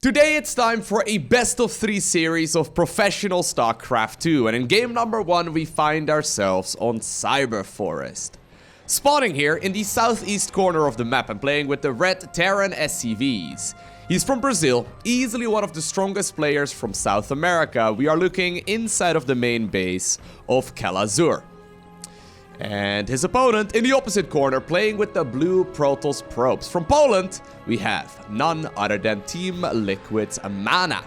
Today it's time for a best of 3 series of professional StarCraft 2, and in game number 1 we find ourselves on Cyber Forest. Spawning here in the southeast corner of the map and playing with the red Terran SCVs. He's from Brazil, easily one of the strongest players from South America. We are looking inside of the main base of Kelazhur. And his opponent in the opposite corner playing with the blue Protoss probes. From Poland, we have none other than Team Liquid's Mana.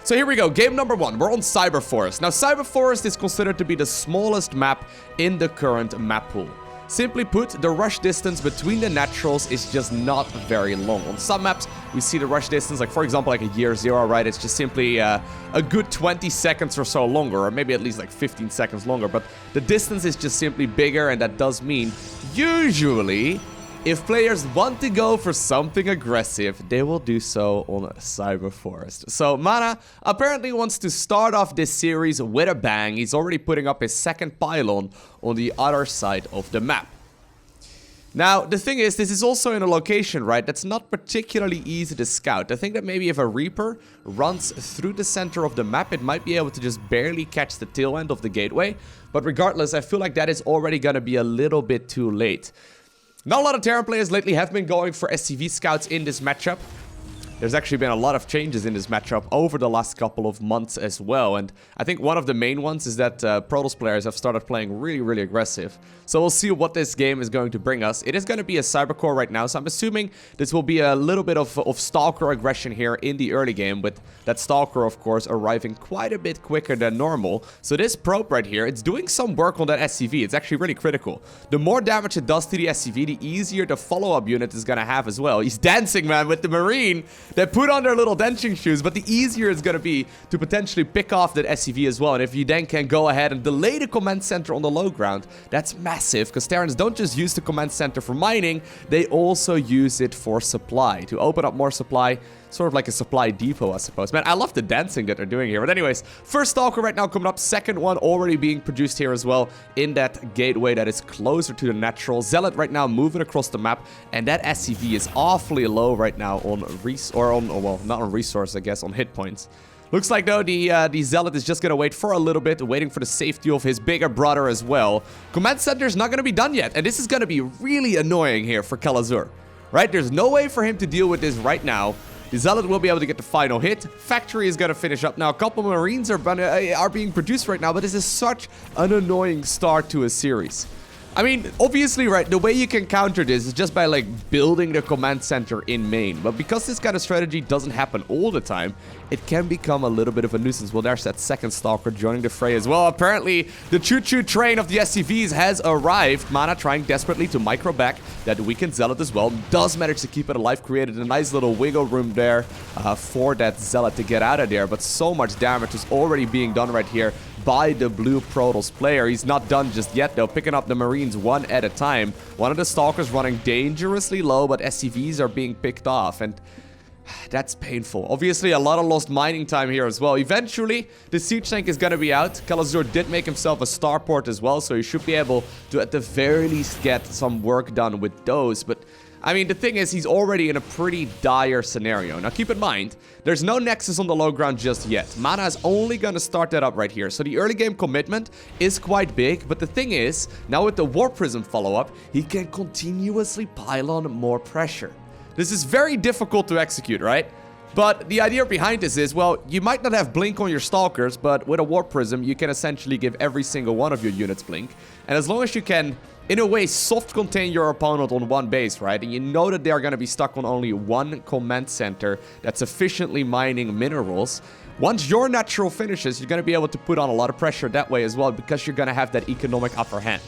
So here we go, game number 1. We're on Cyber Forest. Now, Cyber Forest is considered to be the smallest map in the current map pool. Simply put, the rush distance between the naturals is just not very long. On some maps, we see the rush distance, like for example, like a Year Zero, right? It's just simply a good 20 seconds or so longer, or maybe at least like 15 seconds longer. But the distance is just simply bigger, and that does mean, usually, if players want to go for something aggressive, they will do so on Cyber Forest. So Mana apparently wants to start off this series with a bang. He's already putting up his second pylon on the other side of the map. Now, the thing is, this is also in a location, right, that's not particularly easy to scout. I think that maybe if a Reaper runs through the center of the map, it might be able to just barely catch the tail end of the gateway. But regardless, I feel like that is already going to be a little bit too late. Not a lot of Terran players lately have been going for SCV scouts in this matchup. There's actually been a lot of changes in this matchup over the last couple of months as well. And I think one of the main ones is that Protoss players have started playing really aggressive. So we'll see what this game is going to bring us. It is going to be a Cybercore right now, so I'm assuming this will be a little bit of Stalker aggression here in the early game, with that Stalker, of course, arriving quite a bit quicker than normal. So this probe right here, it's doing some work on that SCV. It's actually really critical. The more damage it does to the SCV, the easier the follow-up unit is going to have as well. He's dancing, man, with the Marine. They put on their little dancing shoes, but the easier it's going to be to potentially pick off that SCV as well. And if you then can go ahead and delay the command center on the low ground, that's massive, because Terrans don't just use the command center for mining, they also use it for supply, to open up more supply, sort of like a supply depot, I suppose. Man, I love the dancing that they're doing here. But anyways, first Stalker right now coming up, second one already being produced here as well in that gateway that is closer to the natural. Zealot right now moving across the map, and that SCV is awfully low right now on well, not on resource, I guess, on hit points. Looks like, though, the Zealot is just going to wait for a little bit, waiting for the safety of his bigger brother as well. Command center is not going to be done yet, and this is going to be really annoying here for Kelazhur, right? There's no way for him to deal with this right now. The Zealot will be able to get the final hit. Factory is going to finish up now. A couple of Marines are being produced right now, but this is such an annoying start to a series. I mean, obviously, right, the way you can counter this is just by, like, building the command center in main. But because this kind of strategy doesn't happen all the time, it can become a little bit of a nuisance. Well, there's that second Stalker joining the fray as well. Apparently, the choo-choo train of the SCVs has arrived. Mana trying desperately to micro back that weakened Zealot as well. Does manage to keep it alive, created a nice little wiggle room there for that Zealot to get out of there. But so much damage is already being done right here by the blue Protoss player. He's not done just yet, though, picking up the Marines one at a time. One of the Stalkers running dangerously low, but SCVs are being picked off, and that's painful. Obviously, a lot of lost mining time here as well. Eventually, the siege tank is going to be out. Kelazhur did make himself a starport as well, so he should be able to, at the very least, get some work done with those. But I mean, the thing is, he's already in a pretty dire scenario. Now, keep in mind, there's no Nexus on the low ground just yet. Mana is only going to start that up right here. So the early game commitment is quite big. But the thing is, now with the Warp Prism follow-up, he can continuously pile on more pressure. This is very difficult to execute, right? But the idea behind this is, well, you might not have Blink on your Stalkers, but with a Warp Prism, you can essentially give every single one of your units Blink. And as long as you can, in a way, soft contain your opponent on one base, right? And you know that they're going to be stuck on only one command center that's efficiently mining minerals. Once your natural finishes, you're going to be able to put on a lot of pressure that way as well, because you're going to have that economic upper hand.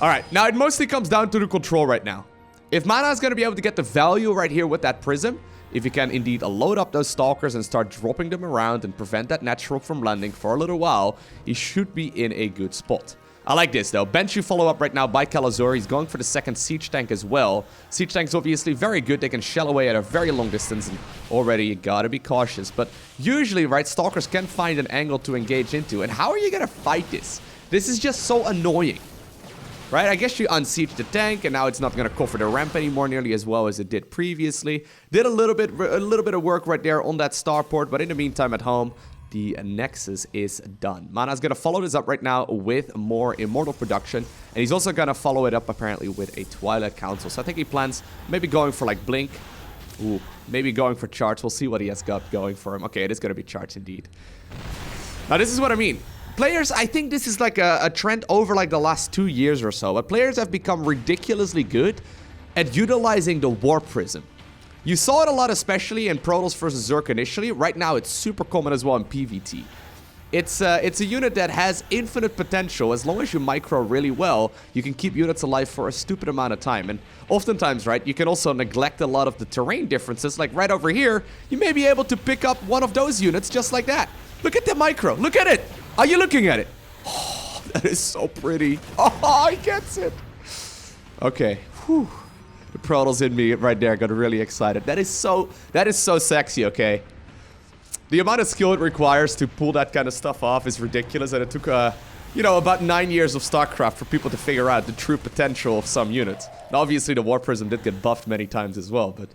All right, now it mostly comes down to the control right now. If Mana is going to be able to get the value right here with that Prism, if you can indeed load up those Stalkers and start dropping them around and prevent that natural from landing for a little while, he should be in a good spot. I like this, though. Banshee follow-up right now by Kelazhur. He's going for the second siege tank as well. Siege tank's obviously very good. They can shell away at a very long distance, and already you gotta be cautious. But usually, right, Stalkers can find an angle to engage into. And how are you gonna fight this? This is just so annoying. right? I guess you unsiege the tank, and now it's not going to cover the ramp anymore nearly as well as it did previously. Did a little bit of work right there on that starport, but in the meantime at home, the Nexus is done. Mana's going to follow this up right now with more Immortal production, and he's also going to follow it up apparently with a Twilight Council. So I think he plans maybe going for like Blink. Ooh, maybe going for charge. We'll see what he has got going for him. Okay, it is going to be charge indeed. Now this is what I mean. Players, I think this is like a trend over like the last 2 years or so, but players have become ridiculously good at utilizing the Warp Prism. You saw it a lot, especially in Protoss versus Zerg initially. Right now, it's super common as well in PvT. It's a unit that has infinite potential. As long as you micro really well, you can keep units alive for a stupid amount of time. And oftentimes, right, you can also neglect a lot of the terrain differences. Like right over here, you may be able to pick up one of those units just like that. Look at the micro. Look at it. Are you looking at it? Oh, that is so pretty. Oh, he gets it. Okay. Whew. The Protoss in me right there got really excited. That is so sexy, okay? The amount of skill it requires to pull that kind of stuff off is ridiculous, and it took, you know, about 9 years of StarCraft for people to figure out the true potential of some units. And obviously, the Warp Prism did get buffed many times as well, but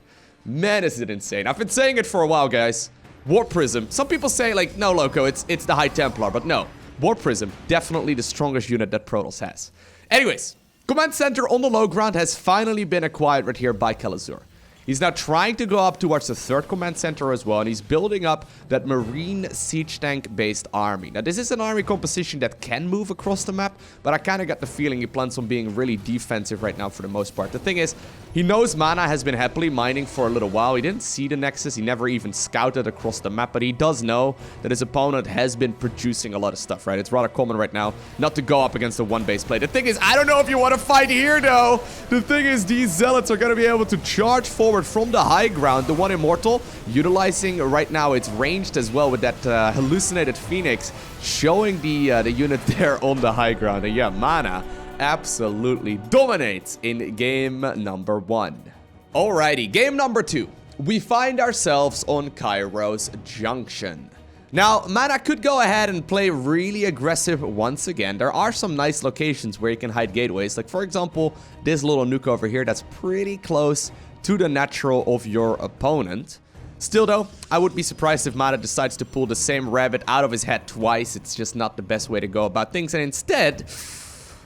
man, is it insane. I've been saying it for a while, guys. Warp Prism. Some people say, like, no, Lowko, it's the High Templar, but no. Warp Prism, definitely the strongest unit that Protoss has. Anyways, Command Center on the low ground has finally been acquired right here by Kelazhur. He's now trying to go up towards the third command center as well, and he's building up that marine siege tank-based army. Now, this is an army composition that can move across the map, but I kind of got the feeling he plans on being really defensive right now for the most part. The thing is, he knows Mana has been happily mining for a little while. He didn't see the Nexus. He never even scouted across the map, but he does know that his opponent has been producing a lot of stuff, right? It's rather common right now not to go up against a one-base play. The thing is, I don't know if you want to fight here, though. The thing is, these Zealots are going to be able to charge forward from the high ground. The one Immortal utilizing right now, it's ranged as well with that hallucinated Phoenix, showing the unit there on the high ground. And yeah, Mana absolutely dominates in game number 1. Alrighty, game number 2. We find ourselves on Kairos Junction. Now, Mana could go ahead and play really aggressive once again. There are some nice locations where you can hide gateways. Like, for example, this little nuke over here that's pretty close to the natural of your opponent. Still, though, I would be surprised if Mana decides to pull the same rabbit out of his head twice. It's just not the best way to go about things. And instead,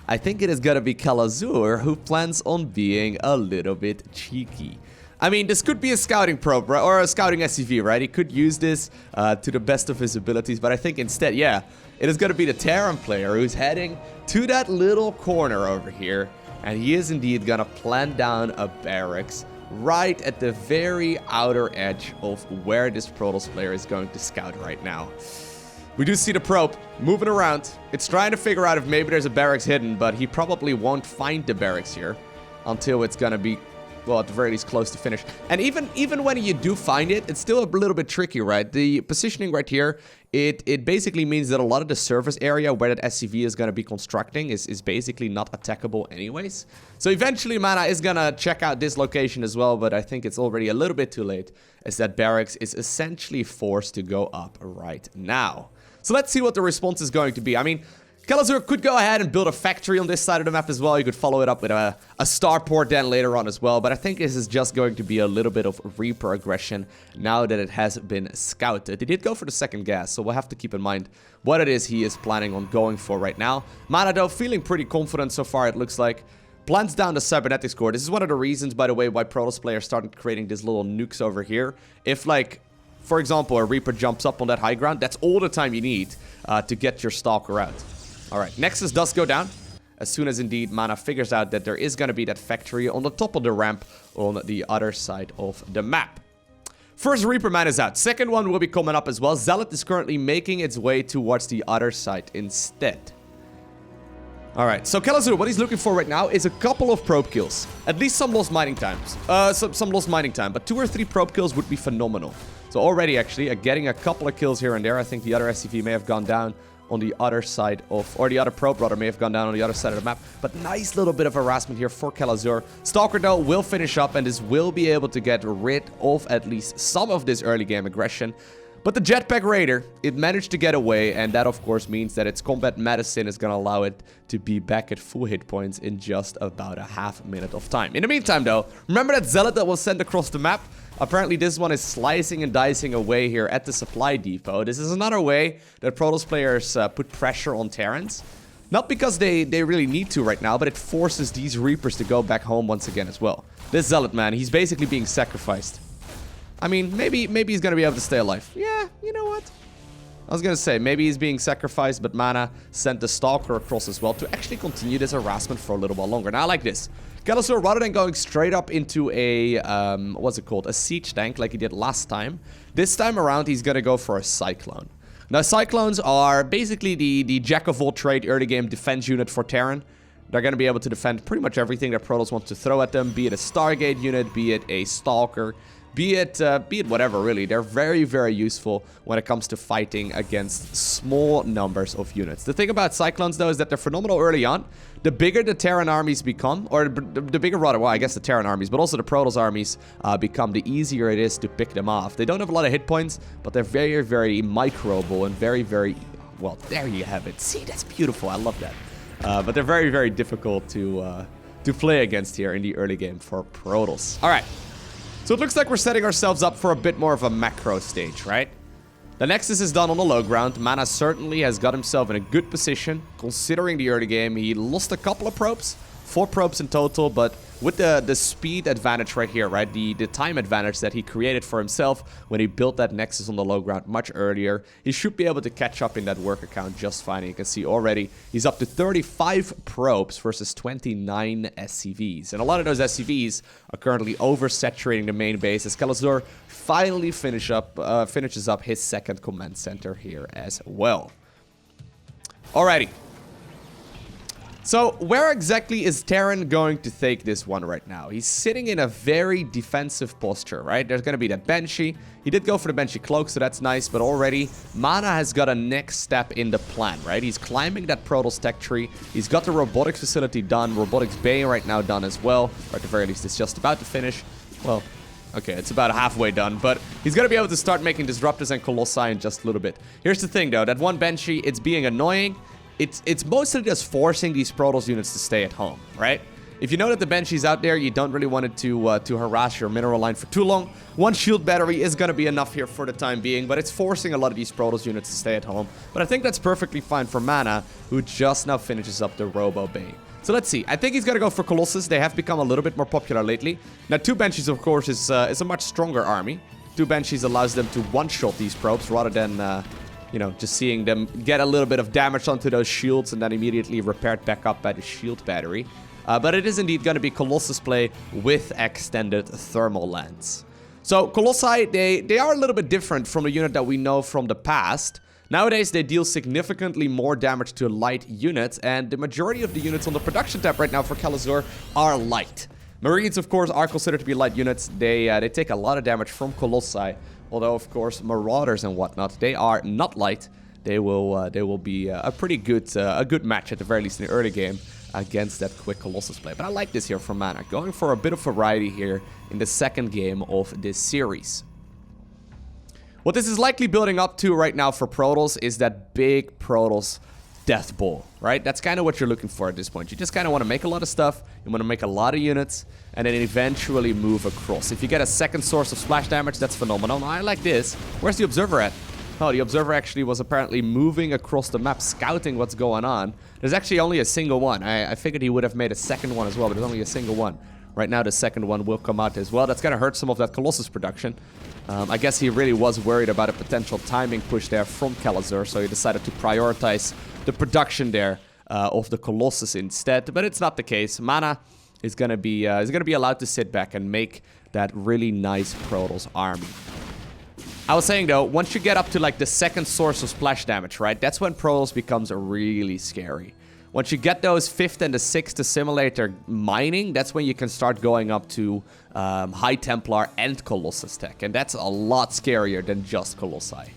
I think it is gonna be Kelazhur who plans on being a little bit cheeky. I mean, this could be a scouting probe, right? Or a scouting SCV, right? He could use this to the best of his abilities, but I think instead, yeah, it is gonna be the Terran player who's heading to that little corner over here, and he is indeed gonna plant down a barracks right at the very outer edge of where this Protoss player is going to scout right now. We do see the probe moving around. It's trying to figure out if maybe there's a barracks hidden, but he probably won't find the barracks here until it's gonna be, well, at the very least, close to finish. And even when you do find it, it's still a little bit tricky, right? The positioning right here, it basically means that a lot of the surface area where that SCV is going to be constructing is basically not attackable anyways. So eventually, Mana is going to check out this location as well, but I think it's already a little bit too late, as that barracks is essentially forced to go up right now. So let's see what the response is going to be. I mean, Kelazhur could go ahead and build a factory on this side of the map as well. You could follow it up with a starport then later on as well. But I think this is just going to be a little bit of Reaper aggression now that it has been scouted. He did go for the second gas, so we'll have to keep in mind what it is he is planning on going for right now. Mana, though, feeling pretty confident so far, it llooks like. Plants down the cybernetics core. This is one of the reasons, by the way, why Protoss players started creating these little nukes over here. If, like, for example, a Reaper jumps up on that high ground, that's all the time you need to get your Stalker out. Alright, Nexus does go down, as soon as indeed Mana figures out that there is going to be that factory on the top of the ramp on the other side of the map. First Reaper man is out, second one will be coming up as well. Zealot is currently making its way towards the other side instead. Alright, so Kelazhur, what he's looking for right now is a couple of probe kills. At least some lost mining times. Some lost mining time, but 2 or 3 probe kills would be phenomenal. So already, actually, getting a couple of kills here and there. I think the other SCV may have gone down on the other side of, or the other probe rather may have gone down on the other side of the map. But nice little bit of harassment here for Kelazhur. Stalker, though, will finish up, and this will be able to get rid of at least some of this early game aggression. But the Jetpack Raider, it managed to get away, and that of course means that its combat medicine is gonna allow it to be back at full hit points in just about a half minute of time. In the meantime though, remember that Zealot that was sent across the map? Apparently this one is slicing and dicing away here at the supply depot. This is another way that Protoss players put pressure on Terrans. Not because they really need to right now, but it forces these Reapers to go back home once again as well. This Zealot, man, he's basically being sacrificed. I mean, maybe he's gonna be able to stay alive. Yeah, you know what? I was gonna say, maybe he's being sacrificed, but Mana sent the Stalker across as well to actually continue this harassment for a little while longer. Now, I like this. Kelazhur, rather than going straight up into a, what's it called? A siege tank like he did last time. This time around, he's gonna go for a Cyclone. Now, Cyclones are basically the jack-of-all-trade early-game defense unit for Terran. They're going to be able to defend pretty much everything that Protoss wants to throw at them, be it a Stargate unit, be it a Stalker, be it whatever, really. They're very, very useful when it comes to fighting against small numbers of units. The thing about Cyclones, though, is that they're phenomenal early on. The bigger the Terran armies become, or the bigger, rather, well, I guess the Terran armies, but also the Protoss armies become, the easier it is to pick them off. They don't have a lot of hit points, but they're very, very microable and very, very, well, there you have it. See, that's beautiful. I love that. But they're very, very difficult to play against here in the early game for Protoss. All right. So it looks like we're setting ourselves up for a bit more of a macro stage, right? The Nexus is done on the low ground. Mana certainly has got himself in a good position. Considering the early game, he lost a couple of probes. 4 probes in total, but with the speed advantage right here, right? The time advantage that he created for himself when he built that Nexus on the low ground much earlier, he should be able to catch up in that work account just fine. You can see already he's up to 35 probes versus 29 SCVs. And a lot of those SCVs are currently oversaturating the main base as Kelazhur finally finishes up his second command center here as well. Alrighty. So, where exactly is Terran going to take this one right now? He's sitting in a very defensive posture, right? There's going to be that Banshee. He did go for the Banshee Cloak, so that's nice. But already, Mana has got a next step in the plan, right? He's climbing that Protoss tech tree. He's got the robotics facility done. Robotics Bay right now done as well. Or at the very least, it's just about to finish. Well, okay, it's about halfway done. But he's going to be able to start making Disruptors and Colossi in just a little bit. Here's the thing, though. That one Banshee, it's being annoying. It's mostly just forcing these Protoss units to stay at home, right? If you know that the Banshee's out there, you don't really want it to harass your mineral line for too long. One shield battery is going to be enough here for the time being, but it's forcing a lot of these Protoss units to stay at home. But I think that's perfectly fine for Mana, who just now finishes up the Robo Bay. So let's see. I think he's going to go for Colossus. They have become a little bit more popular lately. Now, 2 Banshees, of course, is a much stronger army. 2 Banshees allows them to one-shot these probes rather than... you know, just seeing them get a little bit of damage onto those shields and then immediately repaired back up by the shield battery. But it is indeed going to be Colossus play with extended thermal lens. So Colossi, they are a little bit different from the unit that we know from the past. Nowadays, they deal significantly more damage to light units, and the majority of the units on the production tab right now for Kelazhur are light. Marines, of course, are considered to be light units. They take a lot of damage from Colossi. Although, of course, Marauders and whatnot, they are not light. They will be a pretty good match at the very least in the early game against that quick Colossus play. But I like this here from Mana, going for a bit of variety here in the second game of this series. What this is likely building up to right now for Protoss is that big Protoss Death Ball, right? That's kind of what you're looking for at this point. You just kind of want to make a lot of stuff, you want to make a lot of units, and then eventually move across. If you get a second source of splash damage, that's phenomenal. Now, I like this. Where's the Observer at? Oh, the Observer actually was apparently moving across the map, scouting what's going on. There's actually only a single one. I figured he would have made a second one as well, but there's only a single one. Right now, the second one will come out as well. That's going to hurt some of that Colossus production. I guess he really was worried about a potential timing push there from Kelazhur, so he decided to prioritize the production there of the Colossus instead. But it's not the case. Mana is going to be allowed to sit back and make that really nice Protoss army. I was saying, though, once you get up to, like, the second source of splash damage, right? That's when Protoss becomes really scary. Once you get those 5th and the 6th assimilator mining, that's when you can start going up to High Templar and Colossus tech. And that's a lot scarier than just Colossi.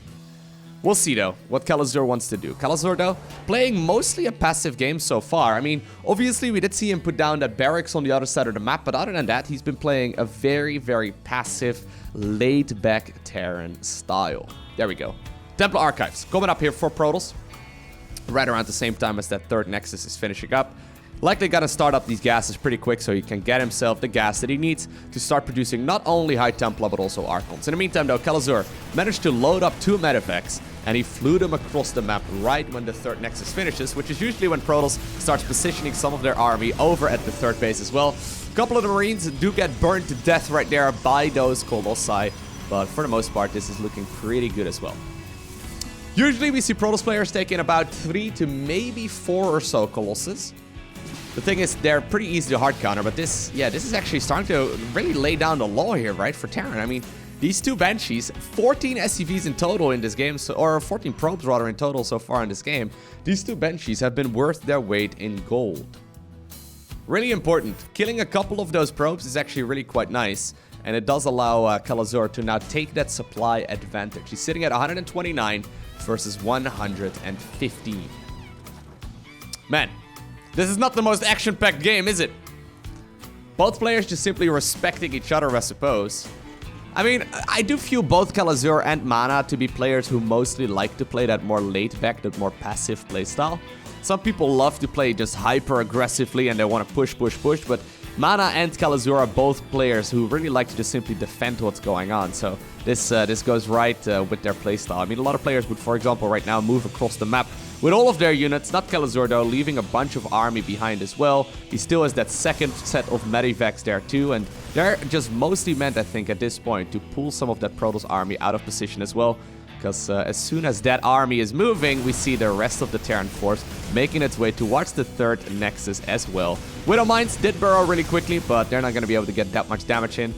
We'll see, though, what Kelazhur wants to do. Kelazhur, though, playing mostly a passive game so far. I mean, obviously, we did see him put down that barracks on the other side of the map, but other than that, he's been playing a very, very passive, laid-back Terran style. There we go. Templar Archives coming up here for Protoss, right around the same time as that third Nexus is finishing up. Likely gonna start up these gases pretty quick so he can get himself the gas that he needs to start producing not only High Templar but also Archons. In the meantime, though, Kelazhur managed to load up 2 medevacs, and he flew them across the map right when the third Nexus finishes, which is usually when Protoss starts positioning some of their army over at the third base as well. A couple of the Marines do get burned to death right there by those Colossi, but for the most part, this is looking pretty good as well. Usually, we see Protoss players taking about 3 to maybe 4 or so Colossus. The thing is, they're pretty easy to hard counter, but this is actually starting to really lay down the law here, right, for Terran. I mean, these 2 Banshees, 14 SCVs in total in this game, or 14 probes rather in total so far in this game. These 2 Banshees have been worth their weight in gold. Really important. Killing a couple of those probes is actually really quite nice, and it does allow Kelazhur to now take that supply advantage. He's sitting at 129 versus 115. Man. This is not the most action-packed game, is it? Both players just simply respecting each other, I suppose. I mean, I do feel both Kelazhur and Mana to be players who mostly like to play that more laid-back, that more passive playstyle. Some people love to play just hyper-aggressively and they want to push, but Mana and Kelazhur are both players who really like to just simply defend what's going on. So this goes right with their playstyle. I mean, a lot of players would, for example, right now move across the map with all of their units, not Kelazhur though, leaving a bunch of army behind as well. He still has that second set of medevacs there too, and they're just mostly meant, I think, at this point, to pull some of that Protoss army out of position as well. Because as soon as that army is moving, we see the rest of the Terran force making its way towards the third Nexus as well. Widow Mines did burrow really quickly, but they're not going to be able to get that much damage in.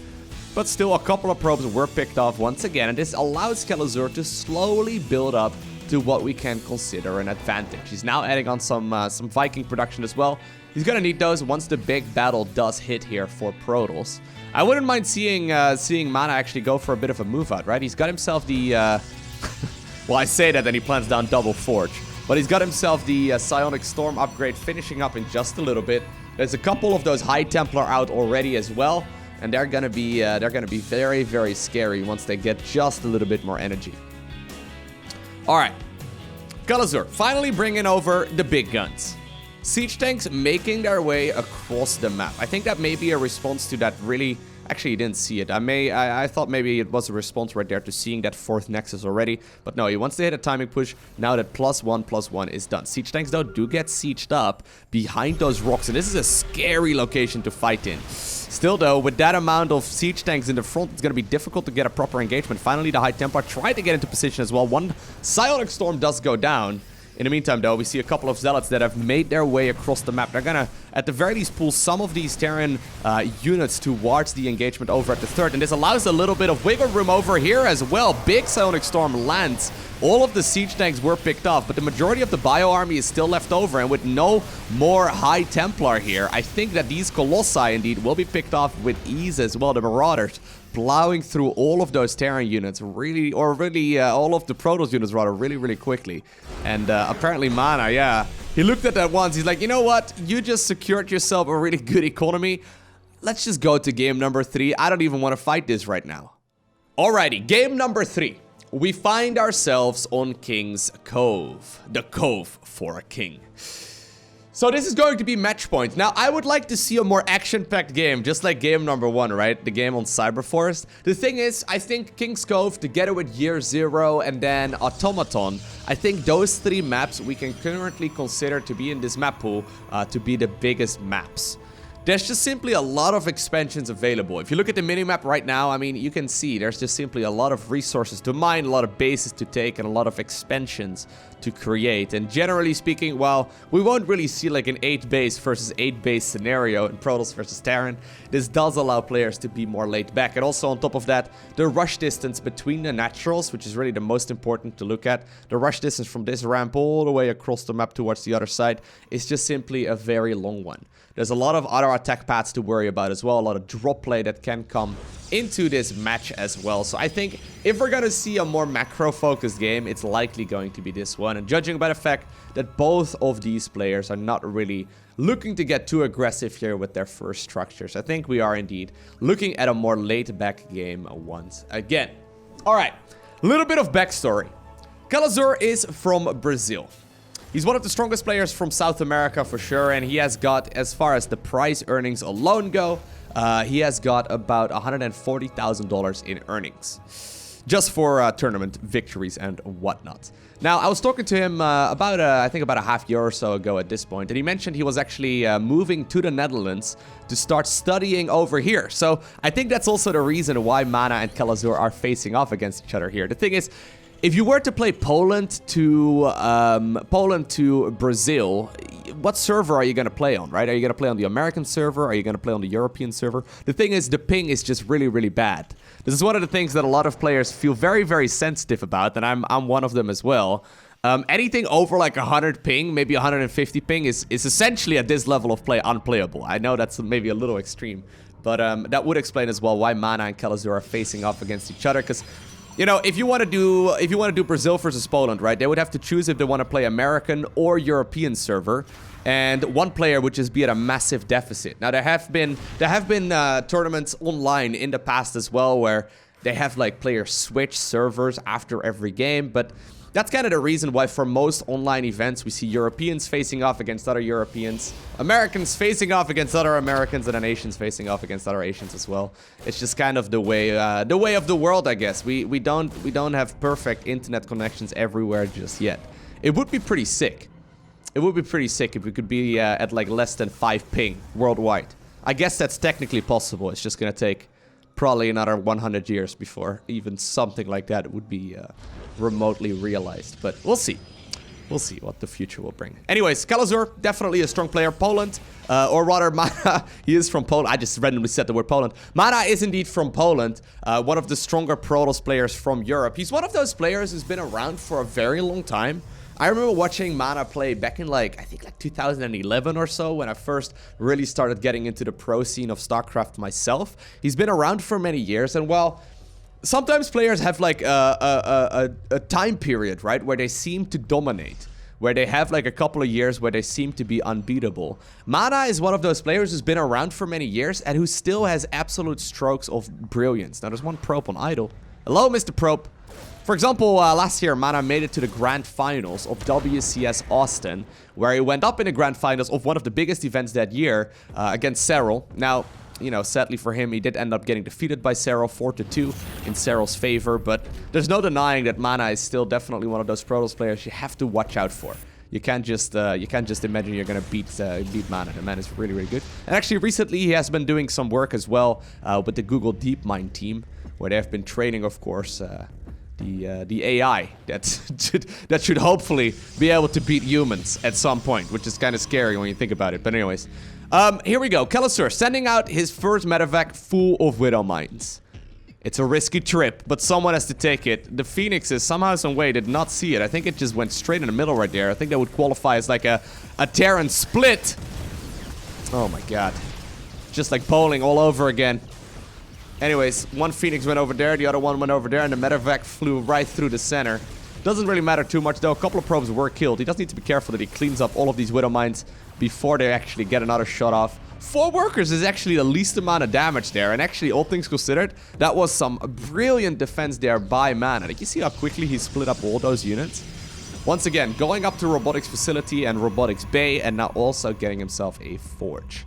But still, a couple of probes were picked off once again, and this allows Kelazhur to slowly build up to what we can consider an advantage. He's now adding on some Viking production as well. He's gonna need those once the big battle does hit here for Protoss. I wouldn't mind seeing Mana actually go for a bit of a move out, right? He's got himself the well, I say that and he plans down double forge, but he's got himself the Psionic Storm upgrade finishing up in just a little bit. There's a couple of those High Templar out already as well, and they're gonna be very, very scary once they get just a little bit more energy. Alright, Kelazhur finally bringing over the big guns. Siege tanks making their way across the map. I think that may be a response to that really... Actually, you didn't see it. I thought maybe it was a response right there to seeing that fourth Nexus already. But no, he wants to hit a timing push now that +1/+1 is done. Siege tanks, though, do get sieged up behind those rocks. And this is a scary location to fight in. Still, though, with that amount of siege tanks in the front, it's going to be difficult to get a proper engagement. Finally, the High Templar tried to get into position as well. One Psionic Storm does go down. In the meantime, though, we see a couple of Zealots that have made their way across the map. They're gonna, at the very least, pull some of these Terran units towards the engagement over at the third. And this allows a little bit of wiggle room over here as well. Big Psionic Storm lands. All of the siege tanks were picked off, but the majority of the bio army is still left over. And with no more High Templar here, I think that these Colossi, indeed, will be picked off with ease as well. The Marauders plowing through all of those Terran units really, all of the Protoss units rather, really quickly. And apparently Mana, yeah, he looked at that once. He's like, you know what? You just secured yourself a really good economy. Let's just go to game number 3. I don't even want to fight this right now. Alrighty, game number 3. We find ourselves on King's Cove. The Cove for a king. So this is going to be match point. Now, I would like to see a more action-packed game, just like game number 1, right? The game on Cyberforest. The thing is, I think King's Cove, together with Year Zero and then Automaton, I think those 3 maps we can currently consider to be in this map pool to be the biggest maps. There's just simply a lot of expansions available. If you look at the minimap right now, I mean, you can see there's just simply a lot of resources to mine, a lot of bases to take, and a lot of expansions to create. And generally speaking, well, we won't really see like an 8 base versus 8 base scenario in Protoss versus Terran. This does allow players to be more laid back. And also on top of that, the rush distance between the naturals, which is really the most important to look at. The rush distance from this ramp all the way across the map towards the other side is just simply a very long one. There's a lot of other attack paths to worry about as well. A lot of drop play that can come into this match as well. So I think if we're going to see a more macro-focused game, it's likely going to be this one. And judging by the fact that both of these players are not really looking to get too aggressive here with their first structures, I think we are indeed looking at a more laid-back game once again. All right, a little bit of backstory. Kelazhur is from Brazil. He's one of the strongest players from South America for sure, and he has got, as far as the prize earnings alone go, he has got about $140,000 in earnings. Just for tournament victories and whatnot. Now, I was talking to him I think about a half year or so ago at this point, and he mentioned he was actually moving to the Netherlands to start studying over here. So I think that's also the reason why Mana and Kelazhur are facing off against each other here. The thing is, if you were to play Poland to Brazil, what server are you going to play on, right? Are you going to play on the American server? Are you going to play on the European server? The thing is, the ping is just really, really bad. This is one of the things that a lot of players feel very, very sensitive about, and I'm one of them as well. Anything over like 100 ping, maybe 150 ping, is essentially at this level of play unplayable. I know that's maybe a little extreme, but that would explain as well why Mana and Kelazhur are facing off against each other, because you know, if you want to do Brazil versus Poland, right? They would have to choose if they want to play American or European server, and one player would just be at a massive deficit. Now there have been tournaments online in the past as well where they have like players switch servers after every game, but that's kind of the reason why for most online events we see Europeans facing off against other Europeans, Americans facing off against other Americans, and then Asians facing off against other Asians as well. It's just kind of the way of the world, I guess. We don't have perfect internet connections everywhere just yet. It would be pretty sick. It would be pretty sick if we could be at like less than 5 ping worldwide. I guess that's technically possible. It's just gonna take probably another 100 years before even something like that would be remotely realized. But we'll see. We'll see what the future will bring. Anyways, Kelazhur, definitely a strong player. Poland, or rather Mana, he is from Poland. I just randomly said the word Poland. Mana is indeed from Poland, one of the stronger Protoss players from Europe. He's one of those players who's been around for a very long time. I remember watching Mana play back in I think 2011 or so, when I first really started getting into the pro scene of StarCraft myself. He's been around for many years, and well, sometimes players have like a time period, right, where they seem to dominate, where they have like a couple of years where they seem to be unbeatable. Mana is one of those players who's been around for many years and who still has absolute strokes of brilliance. Now there's one probe on idle. Hello, Mr. Probe. For example, last year, Mana made it to the Grand Finals of WCS Austin, where he went up in the Grand Finals of one of the biggest events that year against Serral. Now, you know, sadly for him, he did end up getting defeated by Serral 4-2 in Serral's favor, but there's no denying that Mana is still definitely one of those Protoss players you have to watch out for. You can't just imagine you're gonna beat Mana. The man is really, really good. And actually, recently he has been doing some work as well with the Google DeepMind team, where they have been training, of course, the AI that should hopefully be able to beat humans at some point, which is kind of scary when you think about it. But anyways, here we go. Kelazhur sending out his first medevac full of Widow Mines. It's a risky trip, but someone has to take it. The Phoenixes somehow, some way, did not see it. I think it just went straight in the middle right there. I think that would qualify as like a Terran split. Oh my god. Just like bowling all over again. Anyways, one Phoenix went over there, the other one went over there, and the medevac flew right through the center. Doesn't really matter too much, though. A couple of probes were killed. He does need to be careful that he cleans up all of these Widow Mines before they actually get another shot off. 4 workers is actually the least amount of damage there, and actually, all things considered, that was some brilliant defense there by Mana. Like, you see how quickly he split up all those units? Once again, going up to Robotics Facility and Robotics Bay, and now also getting himself a Forge.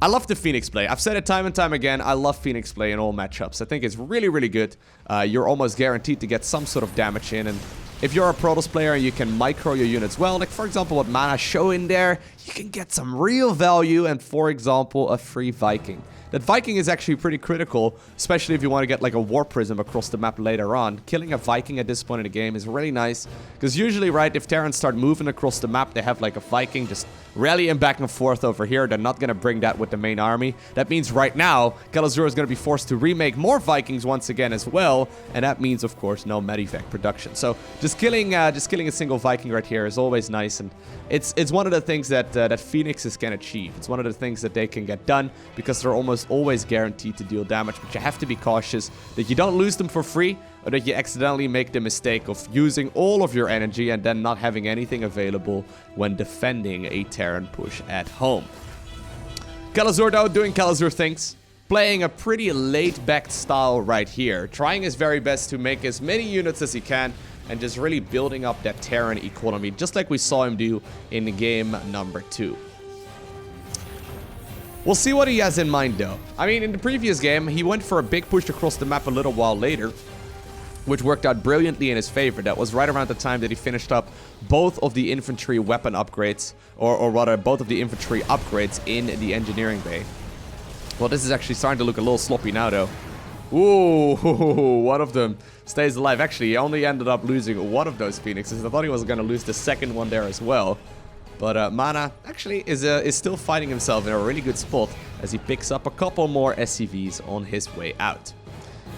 I love the Phoenix play. I've said it time and time again. I love Phoenix play in all matchups. I think it's really, really good. You're almost guaranteed to get some sort of damage in. And if you're a Protoss player and you can micro your units well, like for example what Mana show in there, you can get some real value and, for example, a free Viking. That Viking is actually pretty critical, especially if you want to get like a War Prism across the map later on. Killing a Viking at this point in the game is really nice, because usually, right, if Terrans start moving across the map, they have like a Viking just rallying back and forth over here. They're not going to bring that with the main army. That means right now, Kelazhur is going to be forced to remake more Vikings once again as well. And that means, of course, no Medivac production. So just killing a single Viking right here is always nice. And it's one of the things that Phoenixes can achieve. It's one of the things that they can get done because they're almost always guaranteed to deal damage. But you have to be cautious that you don't lose them for free, or that you accidentally make the mistake of using all of your energy and then not having anything available when defending a Terran push at home. Kelazhur, though, doing Kelazhur things. Playing a pretty laid-back style right here. Trying his very best to make as many units as he can and just really building up that Terran economy, just like we saw him do in game number 2. We'll see what he has in mind, though. I mean, in the previous game, he went for a big push across the map a little while later, which worked out brilliantly in his favor. That was right around the time that he finished up both of the infantry weapon upgrades, or rather, both of the infantry upgrades in the engineering bay. Well, this is actually starting to look a little sloppy now, though. Ooh, one of them stays alive. Actually, he only ended up losing one of those Phoenixes. I thought he was going to lose the second one there as well. But Mana actually is still finding himself in a really good spot as he picks up a couple more SCVs on his way out.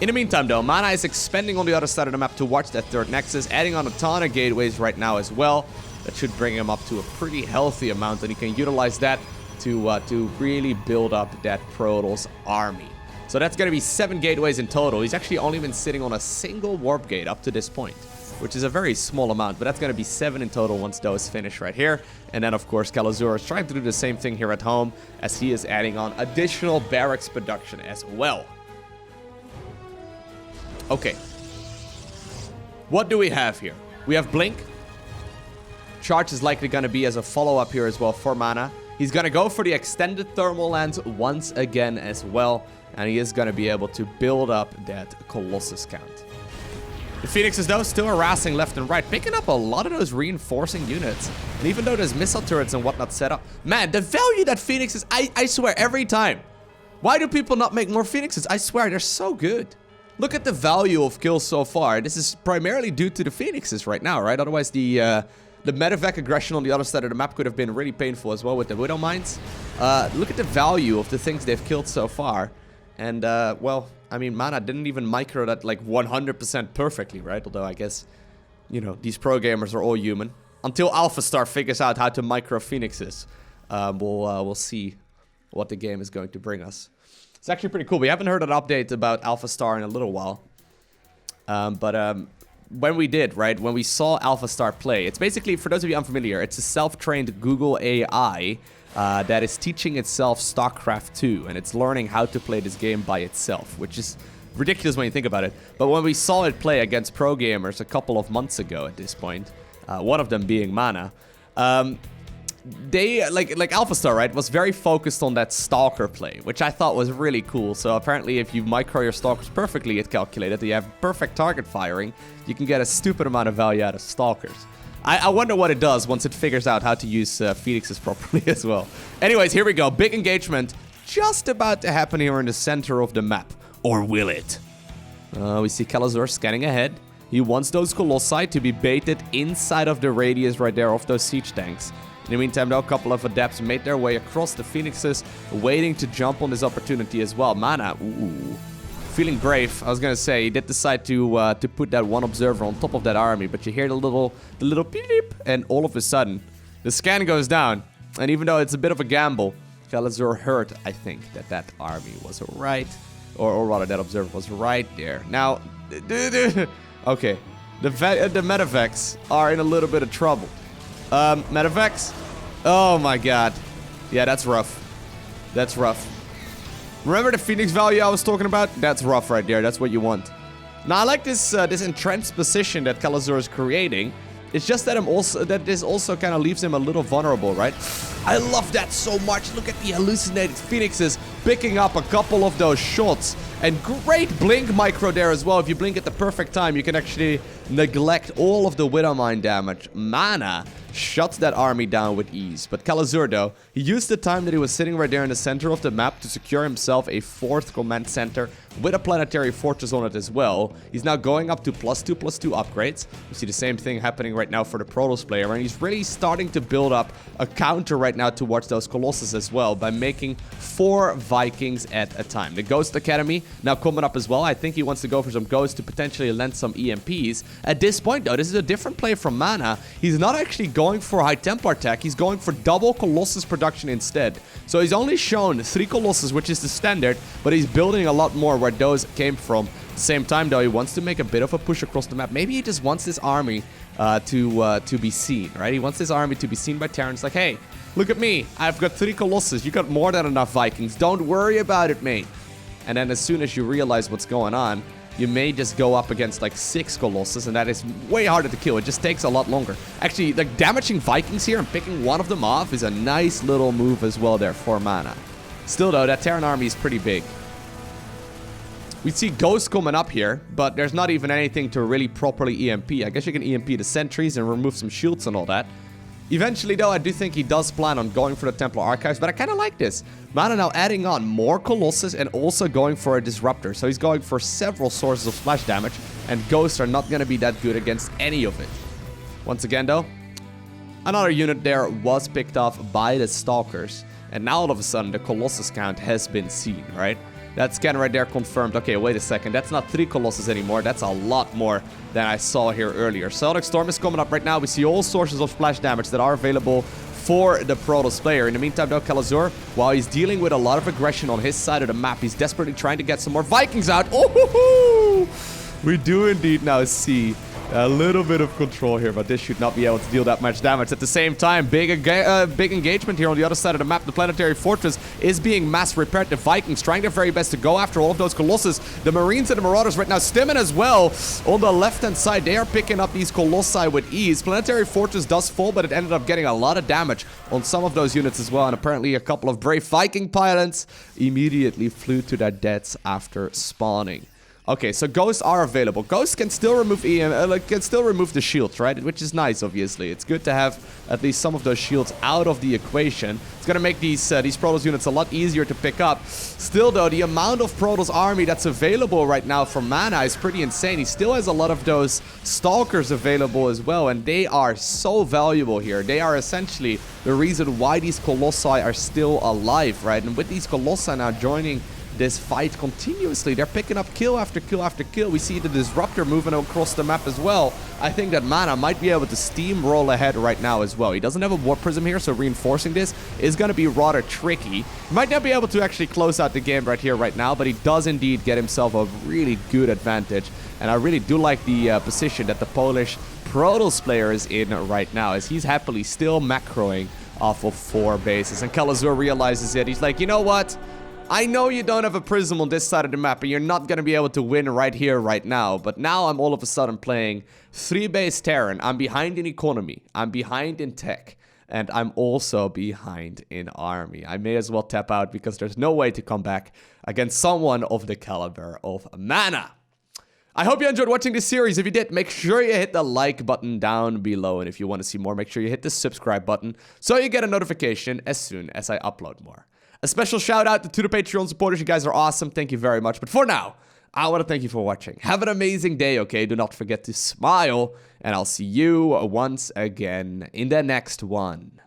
In the meantime, though, Mana is expanding on the other side of the map towards that third nexus, adding on a ton of gateways right now as well. That should bring him up to a pretty healthy amount, and he can utilize that to really build up that Protoss army. So that's going to be 7 gateways in total. He's actually only been sitting on a single warp gate up to this point, which is a very small amount, but that's going to be 7 in total once those finish right here. And then, of course, Kelazhur is trying to do the same thing here at home, as he is adding on additional barracks production as well. Okay. What do we have here? We have Blink. Charge is likely going to be as a follow-up here as well for Mana. He's going to go for the extended thermal lens once again as well, and he is going to be able to build up that Colossus count. The Phoenixes, though, still harassing left and right, picking up a lot of those reinforcing units. And even though there's missile turrets and whatnot set up, man, the value that Phoenixes, I swear, every time. Why do people not make more Phoenixes? I swear, they're so good. Look at the value of kills so far. This is primarily due to the Phoenixes right now, right? Otherwise, the Medivac aggression on the other side of the map could have been really painful as well with the Widow Mines. Look at the value of the things they've killed so far. And, well, I mean, Mana didn't even micro that, like, 100% perfectly, right? Although, I guess, you know, these pro gamers are all human. Until Alpha Star figures out how to micro Phoenixes, we'll see what the game is going to bring us. It's actually pretty cool. We haven't heard an update about Alpha Star in a little while. When we did, right, when we saw Alpha Star play, it's basically, for those of you unfamiliar, it's a self-trained Google AI that is teaching itself StarCraft 2, and it's learning how to play this game by itself, which is ridiculous when you think about it. But when we saw it play against pro gamers a couple of months ago at this point, one of them being Mana, they, like Alpha Star, right, was very focused on that Stalker play, which I thought was really cool. So apparently if you micro your Stalkers perfectly, it calculated that you have perfect target firing, you can get a stupid amount of value out of Stalkers. I wonder what it does once it figures out how to use Phoenixes properly as well. Anyways, here we go. Big engagement just about to happen here in the center of the map. Or will it? We see Kelazhur scanning ahead. He wants those Colossi to be baited inside of the radius right there of those siege tanks. In the meantime, though, a couple of adepts made their way across the Phoenixes, waiting to jump on this opportunity as well. Mana, ooh, feeling brave. I was gonna say, he did decide to put that one observer on top of that army, but you hear the little beep, and all of a sudden, the scan goes down. And even though it's a bit of a gamble, Kelazhur heard, I think, that army was right, or rather, that observer was right there. Now, okay, the Medivacs are in a little bit of trouble. Medivacs? Oh my god. Yeah, that's rough. That's rough. Remember the Phoenix value I was talking about? That's rough right there. That's what you want. Now, I like this this entrenched position that Kelazhur is creating. It's just that this also kind of leaves him a little vulnerable, right? I love that so much. Look at the hallucinated Phoenixes picking up a couple of those shots. And great blink micro there as well. If you blink at the perfect time, you can actually neglect all of the Widowmine damage, Mana shuts that army down with ease. But Kelazhur, though, he used the time that he was sitting right there in the center of the map to secure himself a 4th command center with a planetary fortress on it as well. He's now going up to +2/+2 upgrades. You see the same thing happening right now for the Protoss player, and he's really starting to build up a counter right now towards those Colossus as well by making 4 Vikings at a time. The Ghost Academy now coming up as well. I think he wants to go for some Ghosts to potentially lend some EMPs. At this point, though, this is a different play from Mana. He's not actually going for High Templar tech. He's going for double Colossus production instead. So he's only shown 3 Colossus, which is the standard, but he's building a lot more where those came from. At the same time, though, he wants to make a bit of a push across the map. Maybe he just wants this army to be seen, right? He wants this army to be seen by Terran. It's like, hey, look at me. I've got 3 Colossus. You got more than enough Vikings. Don't worry about it, mate. And then as soon as you realize what's going on, you may just go up against like 6 Colossus, and that is way harder to kill. It just takes a lot longer. Actually, like damaging Vikings here and picking one of them off is a nice little move as well there for Mana. Still though, that Terran army is pretty big. We see Ghosts coming up here, but there's not even anything to really properly EMP. I guess you can EMP the sentries and remove some shields and all that. Eventually, though, I do think he does plan on going for the Templar Archives, but I kind of like this. Mana now adding on more Colossus and also going for a Disruptor. So he's going for several sources of splash damage, and Ghosts are not going to be that good against any of it. Once again, though, another unit there was picked off by the Stalkers, and now all of a sudden the Colossus count has been seen, right? That scan right there confirmed. Okay, wait a second. That's not 3 Colossus anymore. That's a lot more than I saw here earlier. Celtic Storm is coming up right now. We see all sources of splash damage that are available for the Protoss player. In the meantime, though, Kelazhur, while he's dealing with a lot of aggression on his side of the map, he's desperately trying to get some more Vikings out. Oh, we do indeed now see a little bit of control here, but this should not be able to deal that much damage. At the same time, big engagement here on the other side of the map. The planetary fortress is being mass repaired. The Vikings trying their very best to go after all of those Colossus. The Marines and the Marauders right now stimming as well. On the left-hand side, they are picking up these Colossi with ease. Planetary fortress does fall, but it ended up getting a lot of damage on some of those units as well. And apparently a couple of brave Viking pilots immediately flew to their deaths after spawning. Okay, so Ghosts are available. Ghosts can still remove the shields, right? Which is nice, obviously. It's good to have at least some of those shields out of the equation. It's gonna make these Protoss units a lot easier to pick up. Still, though, the amount of Protoss army that's available right now for Mana is pretty insane. He still has a lot of those Stalkers available as well, and they are so valuable here. They are essentially the reason why these Colossi are still alive, right? And with these Colossi now joining this fight continuously, they're picking up kill after kill after kill. We see the Disruptor moving across the map as well. I think that Mana might be able to steamroll ahead right now as well. He doesn't have a Warp Prism here, so reinforcing this is going to be rather tricky. He might not be able to actually close out the game right here, right now, but he does indeed get himself a really good advantage. And I really do like the position that the Polish Protoss player is in right now, as he's happily still macroing off of 4 bases. And Kelazhur realizes it. He's like, you know what? I know you don't have a prism on this side of the map, and you're not going to be able to win right here, right now. But now I'm all of a sudden playing 3-base Terran. I'm behind in economy. I'm behind in tech. And I'm also behind in army. I may as well tap out because there's no way to come back against someone of the caliber of Mana. I hope you enjoyed watching this series. If you did, make sure you hit the like button down below. And if you want to see more, make sure you hit the subscribe button so you get a notification as soon as I upload more. A special shout out to the Patreon supporters. You guys are awesome. Thank you very much. But for now, I want to thank you for watching. Have an amazing day, okay? Do not forget to smile. And I'll see you once again in the next one.